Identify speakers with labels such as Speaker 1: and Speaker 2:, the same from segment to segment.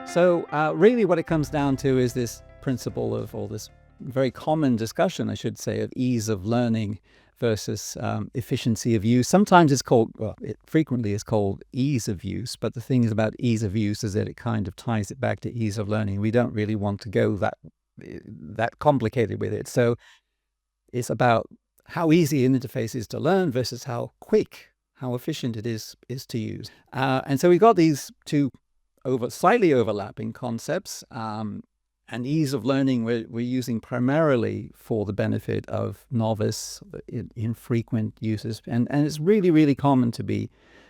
Speaker 1: So really what it comes down to is this principle of, or this very common discussion, I should say, of ease of learning versus efficiency of use. Sometimes it's called, well, it frequently is called ease of use, but the thing is about ease of use is that it kind of ties it back to ease of learning. We don't really want to go that complicated with it. So it's about how easy an interface is to learn versus how quick, how efficient it is to use. And so we've got these two slightly overlapping concepts, and ease of learning we're using primarily for the benefit of novice, infrequent users. And it's really, really common to be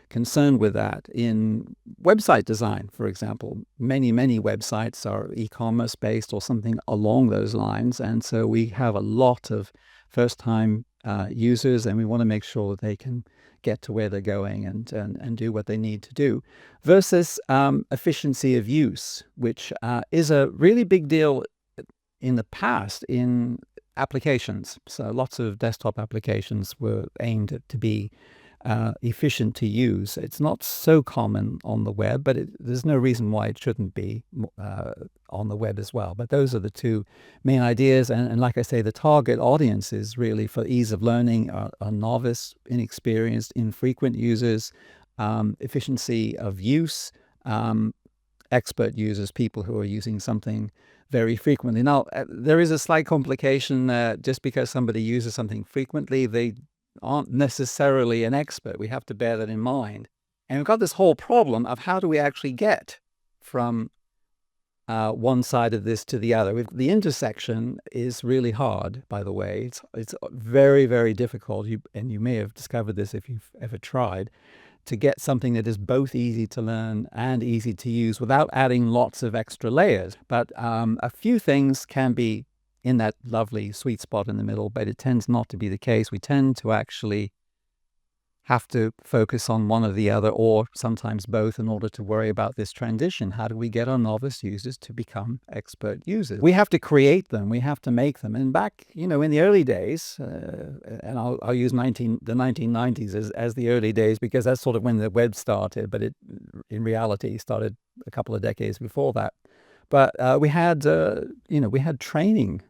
Speaker 1: concerned with that in website design, for example. Many websites are e-commerce based or something along those lines. And so we have a lot of first-time users, and we want to make sure that they can get to where they're going and do what they need to do, versus efficiency of use, which is a really big deal in the past in applications. So lots of desktop applications were aimed to be efficient to use. It's not so common on the web, but there's no reason why it shouldn't be on the web as well. But those are the two main ideas. And like I say, the target audience is really for ease of learning are novice, inexperienced, infrequent users, efficiency of use, expert users, people who are using something very frequently. Now, there is a slight complication. Just because somebody uses something frequently, they aren't necessarily an expert. We have to bear that in mind. And we've got this whole problem of how do we actually get from one side of this to the other. The intersection is really hard, by the way. It's very, very difficult, and you may have discovered this if you've ever tried, to get something that is both easy to learn and easy to use without adding lots of extra layers. But a few things can be in that lovely sweet spot in the middle, but it tends not to be the case. We tend to actually have to focus on one or the other, or sometimes both, in order to worry about this transition. How do we get our novice users to become expert users? We have to create them. We have to make them. And back, in the early days, and I'll use the 1990s as the early days, because that's sort of when the web started, but it in reality started a couple of decades before that. But we had training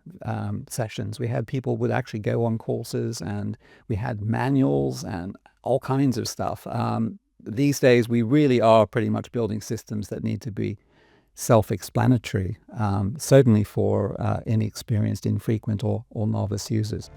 Speaker 1: sessions. We had people would actually go on courses, and we had manuals and all kinds of stuff. These days, we really are pretty much building systems that need to be self-explanatory, certainly for inexperienced, infrequent, or novice users.